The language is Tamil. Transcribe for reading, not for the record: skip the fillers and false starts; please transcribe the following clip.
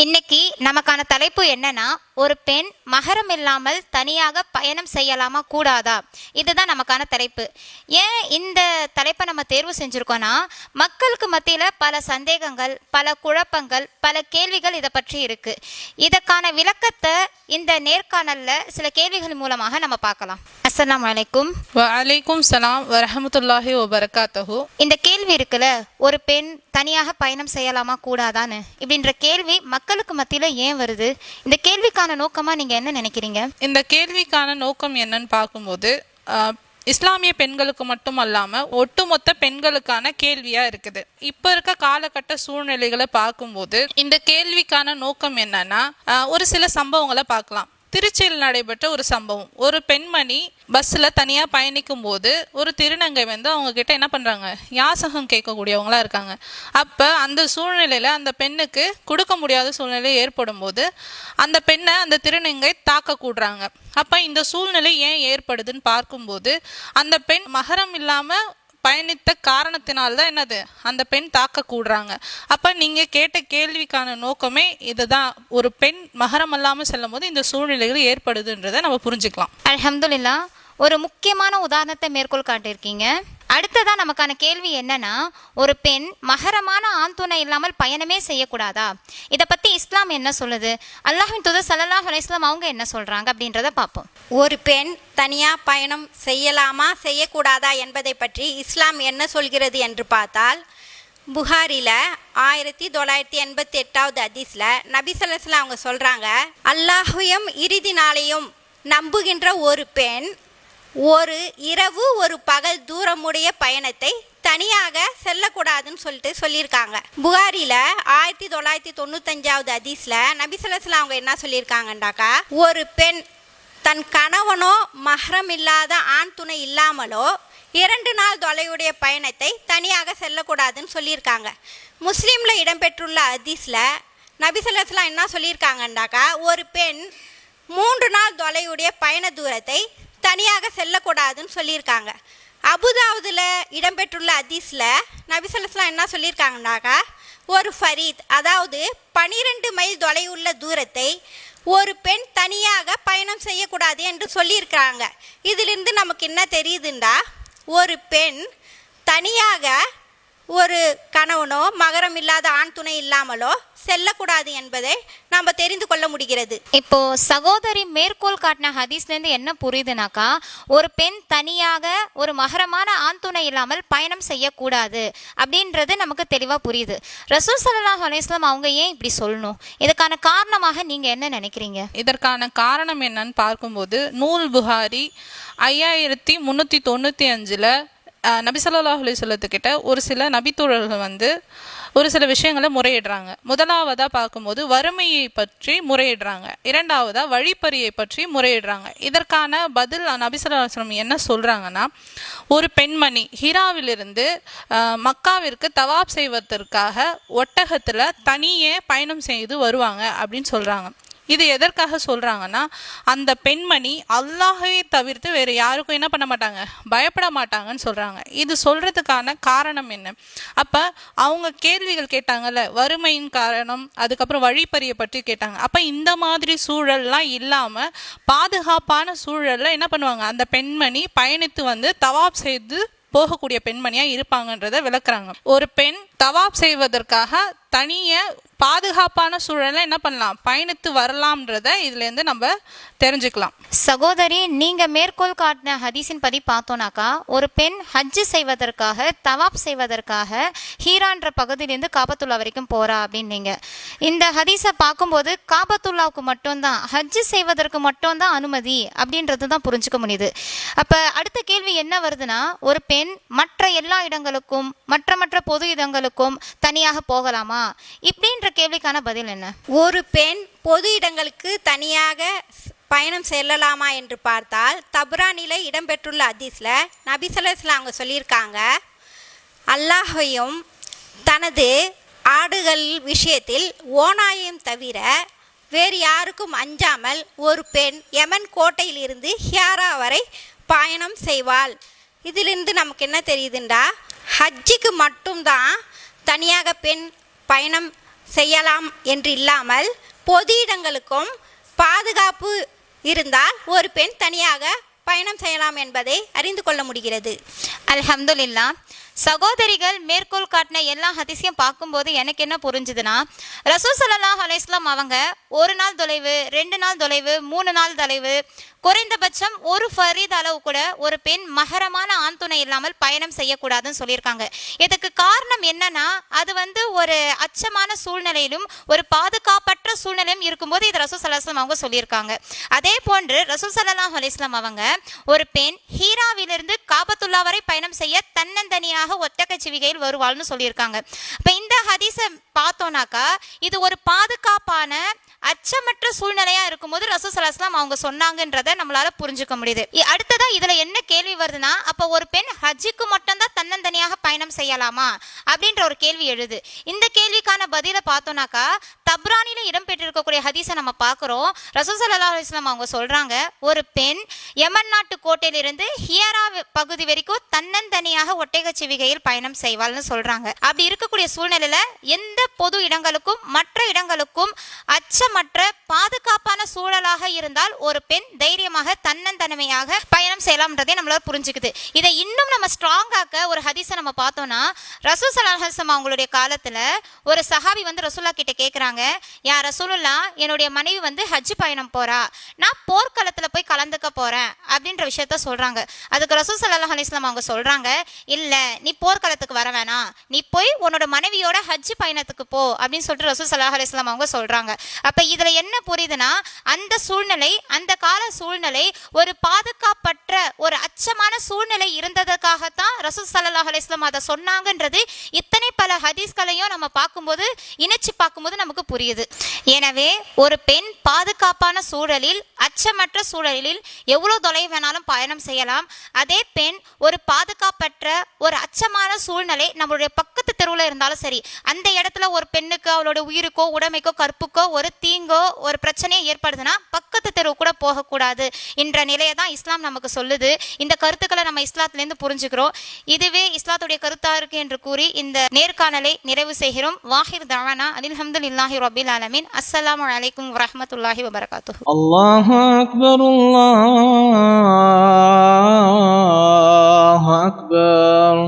இன்னைக்கு நமக்கான தலைப்பு என்னன்னா, ஒரு பெண் மகரம் இல்லாமல் தனியாக பயணம் செய்யலாமா கூடாதா? இதுதான் நமக்கான தலைப்பு. ஏன் இந்த தலைப்பை நம்ம தேர்வு செஞ்சுருக்கோன்னா, மக்களுக்கு மத்தியில் பல சந்தேகங்கள், பல குழப்பங்கள், பல கேள்விகள் இதை பற்றி இருக்குது. இதற்கான விளக்கத்தை இந்த நேர்காணலில் சில கேள்விகள் மூலமாக நம்ம பார்க்கலாம். அஸ்ஸலாமு அலைக்கும். வலைக்கும் சலாம் வரஹமத்துல்லாஹி வபரகாத்துஹு. இந்த கேள்வி இருக்குல்ல, ஒரு பெண் தனியாக பயணம் செய்யலாமா கூடாதான்னு, இப்படின்ற கேள்வி மக்களுக்கு மத்தியில் ஏன் வருது? இந்த கேள்விக்கான நோக்கமா நீங்க என்ன நினைக்கிறீங்க? இந்த கேள்விக்கான நோக்கம் என்னன்னு பார்க்கும்போது, இஸ்லாமிய பெண்களுக்கு மட்டும் அல்லாம ஒட்டுமொத்த பெண்களுக்கான கேள்வியா இருக்குது. இப்ப இருக்க காலகட்ட சூழ்நிலைகளை பார்க்கும்போது இந்த கேள்விக்கான நோக்கம் என்னன்னா, ஒரு சில சம்பவங்களை பார்க்கலாம். திருச்சியில் நடைபெற்ற ஒரு சம்பவம். ஒரு பெண்மணி பஸ்ஸில் தனியாக பயணிக்கும் போது ஒரு திருநங்கை வந்து அவங்க கிட்ட என்ன பண்ணுறாங்க, யாசகம் கேட்கக்கூடியவங்களா இருக்காங்க. அப்போ அந்த சூழ்நிலையில் அந்த பெண்ணுக்கு கொடுக்க முடியாத சூழ்நிலை ஏற்படும் போது அந்த பெண்ணை அந்த திருநங்கை தாக்க கூடுறாங்க. அப்போ இந்த சூழ்நிலை ஏன் ஏற்படுதுன்னு பார்க்கும்போது, அந்த பெண் மகரம் இல்லாமல் பயணித்த காரணத்தினால்தான் என்னது, அந்த பெண் தாக்க கூடுறாங்க. அப்ப நீங்க கேட்ட கேள்விக்கான நோக்கமே இதுதான். ஒரு பெண் மகரம் இல்லாமல் செல்லும் போது இந்த சூழ்நிலைகள் ஏற்படுதுன்றதை நம்ம புரிஞ்சுக்கலாம். அல்ஹம்துலில்லாஹ், ஒரு முக்கியமான உதாரணத்தை மேற்கோள் காட்டியிருக்கீங்க. அடுத்ததா நமக்கான கேள்வி என்னன்னா, ஒரு பெண் மகரமான ஆண் துணை இல்லாமல் பயணமே செய்யக்கூடாதா? இதை பத்தி இஸ்லாம் என்ன சொல்லுது? அல்லாஹ்வின் தூதர் ஸல்லல்லாஹு அலைஹி வஸல்லம் அவங்க என்ன சொல்றாங்க அப்படின்றத பார்ப்போம். ஒரு பெண் தனியாக பயணம் செய்யலாமா செய்யக்கூடாதா என்பதை பற்றி இஸ்லாம் என்ன சொல்கிறது என்று பார்த்தால், புகாரில் 1988 ஹதீஸில் நபி ஸல்லல்லாஹு அலைஹி வஸல்லம் அவங்க சொல்கிறாங்க, அல்லாஹ்வையும் இறுதி நாளையும் நம்புகின்ற ஒரு பெண் ஒரு இரவு ஒரு பகல் தூரமுடைய பயணத்தை தனியாக செல்லக்கூடாதுன்னு சொல்லியிருக்காங்க. புகாரில் 1995 ஹதீஸில் நபி ஸல்லல்லாஹு அலைஹி வஸல்லம் அவங்க என்ன சொல்லியிருக்காங்கண்டாக்கா, ஒரு பெண் தன் கணவனோ மஹ்ரம் இல்லாத ஆண் துணை இல்லாமலோ 2 நாள் தொலைவுடைய பயணத்தை தனியாக செல்லக்கூடாதுன்னு சொல்லியிருக்காங்க. முஸ்லீமில் இடம்பெற்றுள்ள ஹதீஸில் நபி ஸல்லல்லாஹு அலைஹி வஸல்லம் என்ன சொல்லியிருக்காங்கண்டாக்கா, ஒரு பெண் 3 நாள் தொலைவுடைய பயண தூரத்தை தனியாக செல்லக்கூடாதுன்னு சொல்லியிருக்காங்க. அபுதாவுதில் இடம்பெற்றுள்ள ஹதீஸில் நபி ஸல்லல்லாஹு அலைஹி வஸல்லம் என்ன சொல்லியிருக்காங்கனாக்கா, ஒரு ஃபரீத், அதாவது 12 மைல் தொலைவுள்ள தூரத்தை ஒரு பெண் தனியாக பயணம் செய்யக்கூடாது என்று சொல்லியிருக்கிறாங்க. இதிலிருந்து நமக்கு என்ன தெரியுதுண்டா, ஒரு பெண் தனியாக ஒரு கணவனோ மகரம் இல்லாத ஆண் துணை இல்லாமலோ செல்லக்கூடாது என்பதை நாம் தெரிந்து கொள்ள முடிகிறது. இப்போ சகோதரி மேற்கோள் காட்டின ஹதீஸ்லேருந்து என்ன புரியுதுனாக்கா, ஒரு பெண் தனியாக ஒரு மகரமான ஆண் துணை இல்லாமல் பயணம் செய்யக்கூடாது அப்படின்றது நமக்கு தெளிவாக புரியுது. ரசூல் ஸல்லல்லாஹு அலைஹி வஸல்லம் அவங்க ஏன் இப்படி சொல்லணும்? இதுக்கான காரணமாக நீங்கள் என்ன நினைக்கிறீங்க? இதற்கான காரணம் என்னன்னு பார்க்கும்போது, நூல் புகாரி 5395 நபி ஸல்லல்லாஹு அலைஹி வஸல்லத்துக்கிட்ட ஒரு சில நபித்தோழர்கள் வந்து ஒரு சில விஷயங்களை முறையிடுறாங்க. முதலாவதாக பார்க்கும்போது வறுமையை பற்றி முறையிடுறாங்க, இரண்டாவதாக வழிப்பறியை பற்றி முறையிடுறாங்க. இதற்கான பதில் நபி ஸல்லல்லாஹு அலைஹி வஸல்லம் என்ன சொல்கிறாங்கன்னா, ஒரு பெண்மணி ஹிராவிலிருந்து மக்காவிற்கு தவாப் செய்வதற்காக ஒட்டகத்தில் தனியே பயணம் செய்து வருவாங்க அப்படின்னு சொல்கிறாங்க. இது எதற்காக சொல்கிறாங்கன்னா, அந்த பெண்மணி அல்லாஹ்வை தவிர்த்து வேறு யாருக்கும் என்ன பண்ண மாட்டாங்க, பயப்பட மாட்டாங்கன்னு சொல்கிறாங்க. இது சொல்கிறதுக்கான காரணம் என்ன? அப்போ அவங்க கேள்விகள் கேட்டாங்கல்ல, வறுமையின் காரணம், அதுக்கப்புறம் வழிப்பறியை பற்றி கேட்டாங்க. அப்போ இந்த மாதிரி சூழல்லாம் இல்லாமல் பாதுகாப்பான சூழலில் என்ன பண்ணுவாங்க, அந்த பெண்மணி பயணித்து வந்து தவாப் செய்து போகக்கூடிய பெண்மணியாக இருப்பாங்கன்றதை விளக்குறாங்க. ஒரு பெண் தவாப் செய்வதற்காக தனியே பாதுகாப்பான சூழலை என்ன பண்ணலாம், பயணித்து வரலாம்ன்றத இதுலேருந்து நம்ம தெரிஞ்சுக்கலாம். சகோதரி, நீங்கள் மேற்கோள் காட்டின ஹதீஸின் படி பார்த்தோன்னாக்கா, ஒரு பெண் ஹஜ்ஜு செய்வதற்காக தவாப் செய்வதற்காக ஹீரான்ற பகுதியிலேருந்து காபத்துல்லா வரைக்கும் போகிறா அப்படின்னீங்க. இந்த ஹதீஸை பார்க்கும்போது காபத்துல்லாவுக்கு மட்டும்தான், ஹஜ்ஜு செய்வதற்கு மட்டும்தான் அனுமதி அப்படின்றது தான் புரிஞ்சுக்க முடியுது. அப்போ அடுத்த கேள்வி என்ன வருதுன்னா, ஒரு பெண் மற்ற எல்லா இடங்களுக்கும் மற்ற பொது இடங்களுக்கும் தனியாக போகலாமா? இப்படின்ற கேள்விக்கான பதில் என்ன? ஒரு பெண் பொது இடங்களுக்கு தனியாக பயணம் செல்லலாமா என்று பார்த்தால், தப்ரானில இடம்பெற்றுள்ள ஹதீஸில் நபி ஸல்லல்லாஹு அலைஹி வஸல்லம் அவங்க சொல்லியிருக்காங்க, அல்லாஹ்வையும் தனது ஆடுகள் விஷயத்தில் ஓநாயையும் தவிர வேறு யாருக்கும் அஞ்சாமல் ஒரு பெண் யமன் கோட்டையில் இருந்து ஹியாரா வரை பயணம் செய்வாள். இதிலிருந்து நமக்கு என்ன தெரியுதுண்டா, ஹஜ்ஜிக்கு மட்டும்தான் தனியாக பெண் பயணம் செய்யலாம் என்று இல்லாமல் பொது இடங்களுக்கும் பாதுகாப்பு இருந்தால் ஒரு பெண் தனியாக பயணம் செய்யலாம் என்பதை அறிந்து கொள்ள முடிகிறது. அல்ஹம்துலில்லாஹ். சகோதரிகள் மேற்கோள் காட்டின எல்லா ஹதீஸையும் பார்க்கும்போது எனக்கு என்ன புரிஞ்சுதுன்னா, ரசூல் ஸல்லல்லாஹு அலைஹி வஸல்லம் அவங்க 1 நாள் தொலைவு, 2 நாள் தொலைவு, 3 நாள் தொலைவு, குறைந்தபட்சம் ஒரு ஃபரீத் அளவு கூட ஒரு பெண் மஹரமான ஆண் துணை இல்லாமல் பயணம் செய்யக்கூடாதுன்னு சொல்லியிருக்காங்க. இதுக்கு காரணம் என்னன்னா, அது ஒரு அச்சமான சூழ்நிலையிலும் ஒரு பாதுகாப்பற்ற சூழ்நிலையும் இருக்கும்போது இது ரசூல் ஸல்லல்லாஹு அலைஹி வஸல்லம் அவங்க சொல்லியிருக்காங்க. அதே போன்று ரசூல் ஸல்லல்லாஹு அலைஹி வஸல்லம் அவங்க ஒரு பெண் ஹீராவிலிருந்து காபத்துல்லா வரை பயணம் செய்ய தன்னந்தனியாக ஒட்டகச்சிவிகையில் வருவாள்னு சொல்லியிருக்காங்க. இப்போ இந்த ஹதீஸை பார்த்தோம்னாக்கா இது ஒரு பாதுகாப்பான அச்சமற்ற சூழ்நிலையா இருக்கும்போது ரசூல் ஸல்லல்லாஹு அலைஹி வஸல்லம் அவங்க சொன்னாங்கன்றதை நம்மளால புரிஞ்சுக்க முடியுது. அடுத்ததா இதுல என்ன கேள்வி வருதுன்னா, அப்ப ஒரு பெண் ஹஜ்ஜுக்கு மட்டும்தான் தன்னந்தனியாக பயணம் செய்யலாமா அப்படின்ற ஒரு கேள்வி எழுது. இந்த கேள்விக்கான பதிலை பார்த்தோம்னாக்கா தப்ரானில இடம்பெற்றிருக்கக்கூடிய ஹதீஸை நம்ம பார்க்குறோம். ரசூல் ஸல்லல்லாஹு அலைஹி வஸல்லம் அவங்க சொல்றாங்க, ஒரு பெண் யமன் நாட்டு கோட்டையிலிருந்து ஹியரா பகுதி வரைக்கும் தன்னந்தனியாக ஒட்டகச்சிவிகையில் பயணம் செய்வாள்னு சொல்றாங்க. அப்படி இருக்கக்கூடிய சூழ்நிலையில எந்த பொது இடங்களுக்கும் மற்ற இடங்களுக்கும் அச்சமற்ற பாதுகாப்பான சூழலாக இருந்தால் ஒரு பெண் தைரியமாக தன்னந்தனிமையாக பயணம் செய்யலாம்ன்றதை நம்மளால புரிஞ்சுக்குது. இதை இன்னும் நம்ம ஸ்ட்ராங் ஆக்க ஒரு ஹதீஸை நம்ம பார்த்தோம்னா, ரசூல் ஸல்லல்லாஹு அலைஹி வஸல்லம் அவங்களுடைய காலத்துல ஒரு சஹாபி ரசூலுல்லாஹ் கிட்ட கேட்குறாங்க, யா ரசூலுல்லாஹ், என்னுடைய மனைவி ஹஜ் பயணம் போறா, நான் போர்க்களத்துல போய் கலந்துக்க போறேன் அப்படின்ற விஷயத்த சொல்றாங்க. அதுக்கு ரசூல் ஸல்லல்லாஹு அலைஹி வஸல்லம் அவங்க சொல்றாங்க, இல்ல நீ போர்க்களத்துக்கு வர வேணாம், நீ போய் உன்னோட மனைவியோட ஹஜ் பயணத்துக்கு போ அப்படின்னு சொல்லிட்டு ரசூல் ஸல்லல்லாஹு அலைஹி வஸல்லம் அவங்க சொல்றாங்க. அப்ப இதுல என்ன புரியுதுன்னா, அந்த சூழ்நிலை, அந்த கால சூழ்நிலை ஒரு பாதுகாப்பற்ற ஒரு அச்சமான சூழ்நிலை இருந்ததுக்காகத்தான் ரசூல் ஸல்லல்லாஹு அலைஹி வஸல்லம் அதை சொன்னாங்கன்றது இத்தனை பல ஹதீஸ்களையும் நம்ம பார்க்கும்போது இணைச்சு பார்க்கும்போது நமக்கு புரியுது. எனவே ஒரு பெண் பாதுகாப்பான சூழலில் அச்சமற்ற சூழலில் எவ்வளவு தொலைவு வேணாலும் பயணம் செய்யலாம். அதே பெண் ஒரு பாதுகாப்பற்ற ஒரு அச்சமான சூழ்நிலை நம்மளுடைய பக்கத்து தெருவில் இருந்தாலும் சரி, அந்த இடத்துல ஒரு பெண்ணுக்கு அவளோட உயிருக்கோ உடைமைக்கோ கற்புக்கோ ஒரு தீங்கோ ஒரு பிரச்சனையோ ஏற்படுதுன்னா பக்கத்து தெருவு கூட போகக்கூடாது என்ற நிலையை தான் இஸ்லாம் நமக்கு சொல்லுது. இந்த கருத்துக்களை நம்ம இஸ்லாத்திலேருந்து புரிஞ்சுக்கிறோம். இதுவே இஸ்லாத்துடைய கருத்தா இருக்கு என்று கூறி இந்த நேர்காணலை நிறைவு செய்கிறோம். வாஹிர் தவானா அல்ஹம்துலில்லாஹி ரப்பில் ஆலமீன். அஸ்ஸலாமு அலைக்கும் வரஹ்மத்துல்லாஹி வபரகாத்துஹு. அல்லாஹு அக்பர், அல்லாஹு அக்பர்.